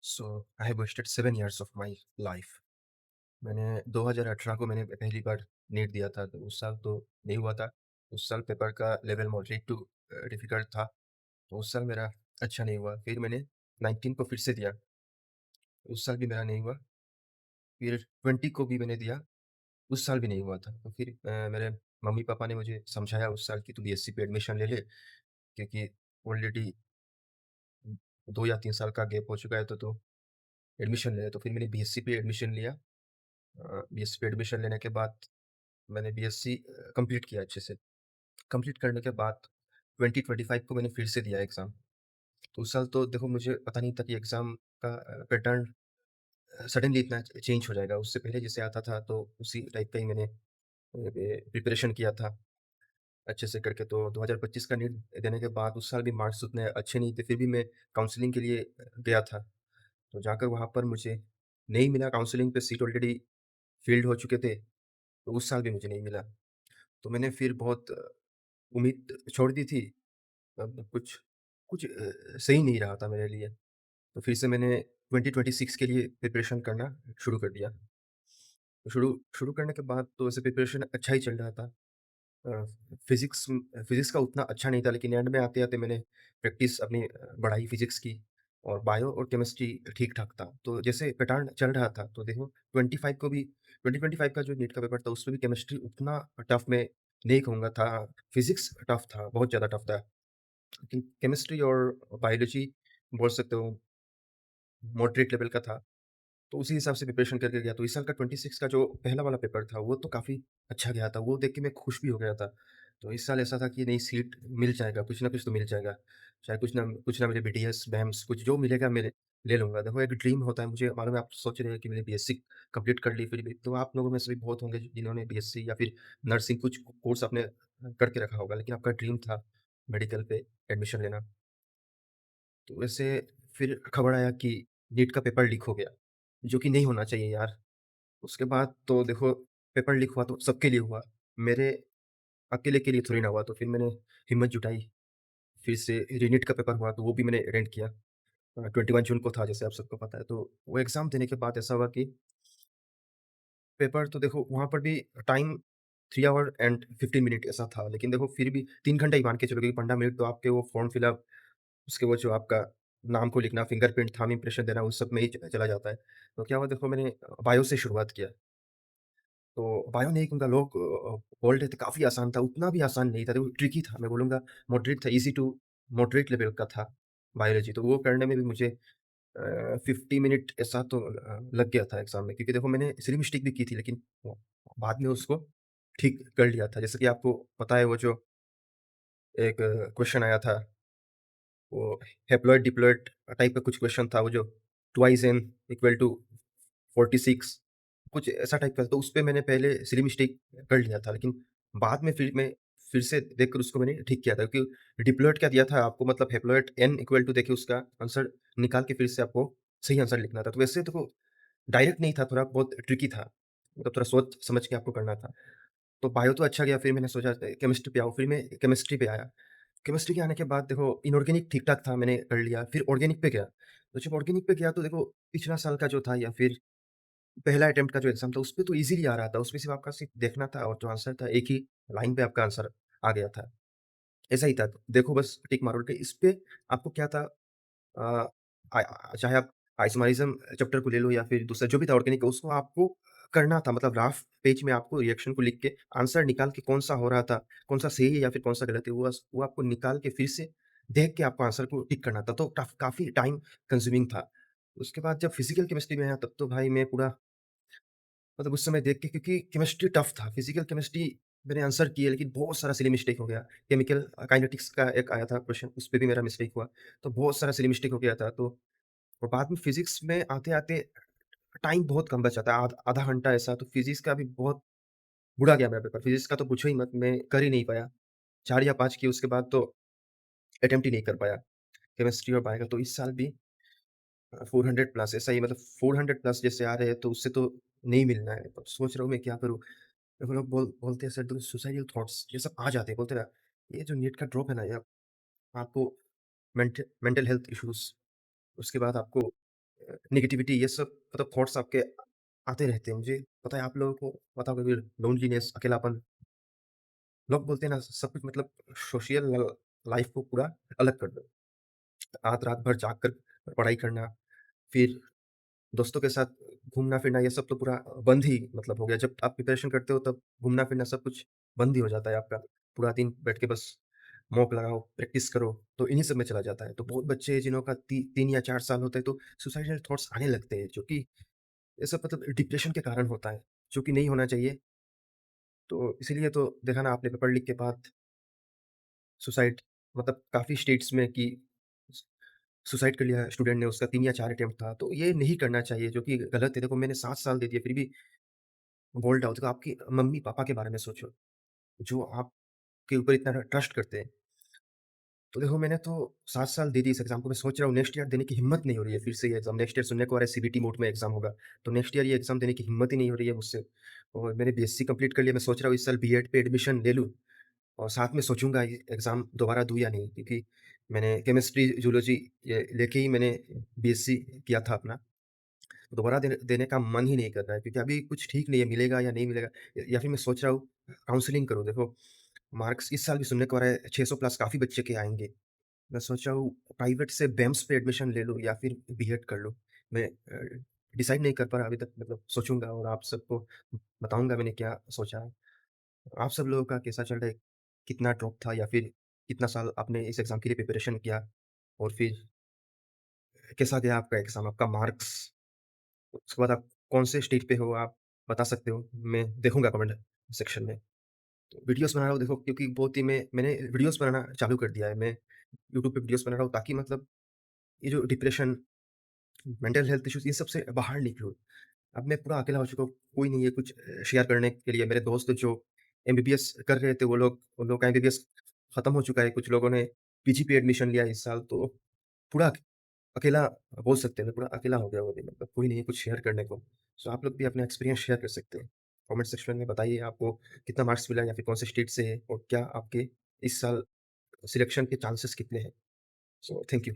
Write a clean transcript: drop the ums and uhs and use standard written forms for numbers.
So I have wasted 7 years of my life. मैंने 2018 को मैंने पहली बार नीट दिया था, तो उस साल तो नहीं हुआ था। उस साल पेपर का लेवल मॉडरेट टू डिफ़िकल्ट था, तो उस साल मेरा अच्छा नहीं हुआ। फिर मैंने 19 को फिर से दिया, उस साल भी मेरा नहीं हुआ। फिर 20 को भी मैंने दिया, उस साल भी नहीं हुआ था। तो फिर मेरे मम्मी-पापा ने मुझे समझाया उस साल कि तू बीएससी पे एडमिशन ले ले, क्योंकि ऑलरेडी 2 या 3 साल का गैप हो चुका है, तो तू एडमिशन ले ले। तो फिर मैंने बीएससी पे एडमिशन लिया। बीएससी पे एडमिशन लेने के बाद मैंने बीएससी कंप्लीट किया अच्छे से। कंप्लीट करने के बाद 2025 को मैंने फिर से दिया एग्ज़ाम। तो उस साल तो देखो मुझे पता नहीं था कि एग्ज़ाम का पैटर्न सडनली इतना चेंज हो जाएगा। उससे पहले जैसे आता था तो उसी टाइप का ही मैंने प्रिपरेशन किया था अच्छे से करके। तो 2025 का नीट देने के बाद उस साल भी मार्क्स उतने अच्छे नहीं थे, फिर भी मैं काउंसलिंग के लिए गया था। तो जाकर वहाँ पर मुझे नहीं मिला, काउंसलिंग पे सीट ऑलरेडी फ़िल्ड हो चुके थे, तो उस साल भी मुझे नहीं मिला। तो मैंने फिर बहुत उम्मीद छोड़ दी थी। अब कुछ कुछ सही नहीं रहा था मेरे लिए। तो फिर से मैंने 2026 के लिए प्रिपरेशन करना शुरू कर दिया। तो शुरू शुरू करने के बाद तो वैसे प्रिपरेशन अच्छा ही चल रहा था। अ, फ़िज़िक्स का उतना अच्छा नहीं था, लेकिन एंड में आते-आते मैंने प्रैक्टिस अपनी बढ़ाई फ़िज़िक्स की, और बायो और केमिस्ट्री ठीक-ठाक था। तो जैसे पैटर्न चल रहा था, तो देखो 25 को भी 2025 का जो नीट का पेपर था, उसमें भी केमिस्ट्री उतना टफ़ मैं नहीं कहूँगा था। फ़िज़िक्स टफ़ था, बहुत ज़्यादा टफ़ था। लेकिन केमिस्ट्री और बायोलॉजी बोल सकते हो मॉडरेट लेवल का था। तो उसी हिसाब से प्रिपरेशन करके गया। तो इस साल का 26 का जो पहला वाला पेपर था, वो तो काफ़ी अच्छा गया था। वो देख के मैं खुश भी हो गया था। तो इस साल ऐसा था कि नहीं, सीट मिल जाएगा, कुछ ना कुछ तो मिल जाएगा। चाहे कुछ ना मिले, बीटीएस, बैंम्स, कुछ जो मिलेगा मेरे ले लूँगा। देखो एक ड्रीम होता है, मुझे मालूम है आप सोच रहे हैं कि मैंने बीएससी कंप्लीट कर ली फिर भी। तो आप लोगों में से भी बहुत होंगे जिन्होंने बीएससी या फिर नर्सिंग कुछ कोर्स आपने करके रखा होगा, लेकिन आपका ड्रीम था मेडिकल पे एडमिशन लेना। तो वैसे फिर खबर आया कि नीट का पेपर लीक हो गया, जो कि नहीं होना चाहिए यार। उसके बाद तो देखो पेपर लीक हुआ तो सबके लिए हुआ, मेरे अकेले के लिए थोड़ी ना हुआ। तो फिर मैंने हिम्मत जुटाई, फिर से रीनीट का पेपर हुआ तो वो भी मैंने अटेंड किया। 21 जून को था, जैसे आप सबको पता है। तो वो एग्ज़ाम देने के बाद ऐसा हुआ कि पेपर तो देखो वहाँ पर भी टाइम 3 आवर एंड 15 मिनट ऐसा था, लेकिन देखो फिर भी 3 घंटा ही मान के चलो, क्योंकि 15 मिनट तो आपके वो फॉर्म फिलअप, उसके वो जो आपका नाम को लिखना, फिंगरप्रिंट, थंब इम्प्रेशन देना, उस सब में ही चला जाता है। तो क्या हुआ, देखो मैंने बायो से शुरुआत किया। तो बायो नहीं कहूँगा, लोग बोल रहे थे काफ़ी आसान था, उतना भी आसान नहीं था, देखो ट्रिकी था, मैं बोलूँगा मॉडरेट था, ईज़ी टू मॉडरेट लेवल का था बायोलॉजी। तो वो करने में भी मुझे 50 मिनट ऐसा तो लग गया था एग्ज़ाम में, क्योंकि देखो मैंने सिली मिस्टेक भी की थी, लेकिन वो बाद में उसको ठीक कर लिया था। जैसे कि आपको पता है वो जो एक क्वेश्चन आया था, वो हैप्लॉइड डिप्लॉइड टाइप का कुछ क्वेश्चन था, वो जो ट्वाइस n इक्वल टू 46, कुछ ऐसा टाइप का। तो उसपे मैंने पहले सिली मिस्टेक कर लिया था, लेकिन बाद में फिर से देखकर उसको मैंने ठीक किया था, क्योंकि डिप्लॉइड क्या दिया था आपको, मतलब हैप्लॉइड n इक्वल टू देखिए उसका आंसर निकाल के फिर से आपको सही आंसर लिखना था। तो वैसे देखो डायरेक्ट नहीं था, थोड़ा बहुत ट्रिकी था, मतलब थोड़ा सोच समझ के आपको करना था। तो बायो तो अच्छा गया, फिर मैंने सोचा केमिस्ट्री पे आऊँ, फिर मैं केमिस्ट्री पे आया। केमिस्ट्री के आने के बाद देखो इनऑर्गेनिक ठीक-ठाक था, मैंने कर लिया, फिर ऑर्गेनिक पे गया। तो जब ऑर्गेनिक पे गया तो देखो पिछला साल का जो था या फिर पहला अटेम्प्ट का जो एग्ज़ाम था, उसपे तो ईज़िली आ रहा था, उसमें सिर्फ़ आपका सिर्फ़ देखना था और जो आंसर था एक ही लाइन पे आपका आंसर आ गया था। ऐसा ही था, देखो बस टिक मारो। इस पे आपको क्या था, अ, चाहे आप आइसोमेरिज़्म चैप्टर को ले लो या फिर दूसरा जो भी था ऑर्गेनिक का, उसको आपको करना था, मतलब रफ पेज में आपको रिएक्शन को लिख के आंसर निकाल के कौन-सा हो रहा था, कौन-सा सही है या फिर कौन-सा गलत है, वो आपको निकाल के फिर से देख के आपको आंसर को टिक करना था। तो काफ़ी टाइम कंज्यूमिंग था। उसके बाद जब फिज़िकल केमिस्ट्री में आया, तब तो भाई मैं पूरा, मतलब उस समय देख के, क्योंकि केमिस्ट्री टफ था, फिज़िकल केमिस्ट्री मैंने आंसर किए, लेकिन बहुत सारा सिली मिस्टेक हो गया। केमिकल काइनेटिक्स का एक आया था क्वेश्चन, उसपे भी मेरा मिस्टेक हुआ। तो बहुत सारा सिली मिस्टेक हो गया था। तो और बाद में फिज़िक्स में आते-आते टाइम बहुत कम बचा था, आधा घंटा ऐसा। तो फिज़िक्स का भी बहुत बुरा गया मेरा पेपर। फिज़िक्स का तो पूछो ही मत, मैं कर ही नहीं पाया। 4 या 5 किए, उसके बाद तो अटेम्प्ट ही नहीं कर पाया। केमिस्ट्री और बायो का तो इस साल भी 400 प्लस ऐसा ही, मतलब 400 प्लस जैसे आ रहे हैं, तो उससे तो नहीं मिलना है। तो सोच रहा हूँ मैं क्या करूँ? देखो लोग बोलते हैं सर, तो सुसाइडल थॉट्स ये सब आ जाते हैं, बोलते हैं ये जो नीट का ड्रॉप है ना, ये आपको मेंटल हेल्थ इश्यूज़, उसके बाद आपको नेगेटिविटी ये सब मतलब थॉट्स आपके आते रहते हैं। मुझे पता है आप लोगों को पता होगा कि लोनलीनेस, अकेलापन, लोग बोलते हैं ना सब कुछ मतलब सोशल लाइफ़ को पूरा अलग कर दो। रात-रात भर जाग कर पढ़ाई करना, फिर दोस्तों के साथ घूमना-फिरना ये सब तो पूरा बंद ही मतलब हो गया। जब आप प्रिपरेशन करते हो तब घूमना-फिरना सब कुछ बंद ही हो जाता है आपका। पूरा दिन बैठ के बस मॉक लगाओ, प्रैक्टिस करो, तो इन्हीं सब में चला जाता है। तो बहुत बच्चे जिन्हों का 3 या 4 साल होते हैं तो सुसाइडल थॉट्स आने लगते हैं, जो कि ये सब मतलब डिप्रेशन के कारण होता है, जो कि नहीं होना चाहिए। तो इसीलिए तो देखा ना आपने पेपर लीक के बाद सुसाइड मतलब काफ़ी स्टेट्स में कि सु सुसाइड कर लिया स्टूडेंट ने, उसका 3 या 4 अटेम्प्ट था। तो ये नहीं करना चाहिए जो कि गलत है। देखो मैंने 7 साल दे दिए फिर भी बोल्ड आउट। देखो आपकी मम्मी-पापा के बारे में सोचो, जो आपके ऊपर इतना ट्रस्ट करते हैं। तो देखो मैंने तो 7 साल दे दी इस एग्ज़ाम को, मैं सोच रहा हूँ नेक्स्ट ईयर देने की हिम्मत नहीं हो रही है फिर से ये एग्ज़ाम। नेक्स्ट ईयर सुनने को आ रहा है सीबीटी मोड में एग्ज़ाम होगा, तो नेक्स्ट ईयर ये एग्ज़ाम देने की हिम्मत ही नहीं हो रही है मुझसे। और मैंने बीएससी कंप्लीट कर लिया, मैं सोच रहा हूँ इस साल बीएड पे एडमिशन ले लूँ और साथ में सोचूँगा ये एग्ज़ाम दोबारा दूँ या नहीं, क्योंकि मैंने केमिस्ट्री, ज़ूलॉजी ये लेके ही मैंने बीएससी किया था अपना। दोबारा देने देने का मन ही नहीं कर रहा है क्योंकि अभी कुछ ठीक नहीं है, मिलेगा या नहीं मिलेगा। या फिर मैं सोच रहा हूँ काउंसलिंग करूँ। देखो मार्क्स इस साल भी सुनने को आ रहा है 600 प्लस काफ़ी बच्चे के आएँगे। मैं सोच रहा हूँ प्राइवेट से बेम्स पे एडमिशन ले लूँ या फिर बीएड कर लूँ। मैं डिसाइड नहीं कर पा रहा अभी तक, मतलब सोचूँगा और आप सबको बताऊँगा मैंने क्या सोचा है। आप सब लोगों का कैसा चल रहा है? कितना ड्रॉप था या फिर कितना साल आपने इस एग्ज़ाम के लिए प्रिपरेशन किया? और फिर कैसा गया आपका एग्ज़ाम, आपका मार्क्स? उसके बाद आप कौन से स्टेज पे हो आप बता सकते हो? मैं देखूँगा कमेंट सेक्शन में। तो वीडियोज़ बना रहा हूँ देखो, क्योंकि बहुत ही मैंने वीडियोज़ बनाना चालू कर दिया है। मैं यूट्यूब पे वीडियोज़ बना रहा हूँ ताकि मतलब ये जो डिप्रेशन, मेंटल हेल्थ इश्यूज़ इन सब से बाहर निकलूँ। अब मैं पूरा अकेला हो चुका हूँ, कोई नहीं है कुछ शेयर करने के लिए। मेरे दोस्त जो एमबीबीएस कर रहे थे वो लोग, उन लोगों का एमबीबीएस खत्म हो चुका है। कुछ लोगों ने पीजी पे एडमिशन लिया इस साल, तो पूरा अकेला बोल सकते हैं, मैं पूरा अकेला हो गया हूँ अभी, मतलब कोई नहीं है कुछ शेयर करने को। सो आप लोग भी अपना एक्सपीरियंस शेयर कर सकते हैं। कमेंट सेक्शन में बताइए आपको कितना मार्क्स मिला या फिर कौन से स्टेट से है और क्या आपके इस साल सिलेक्शन के चांसेस कितने हैं? So thank you.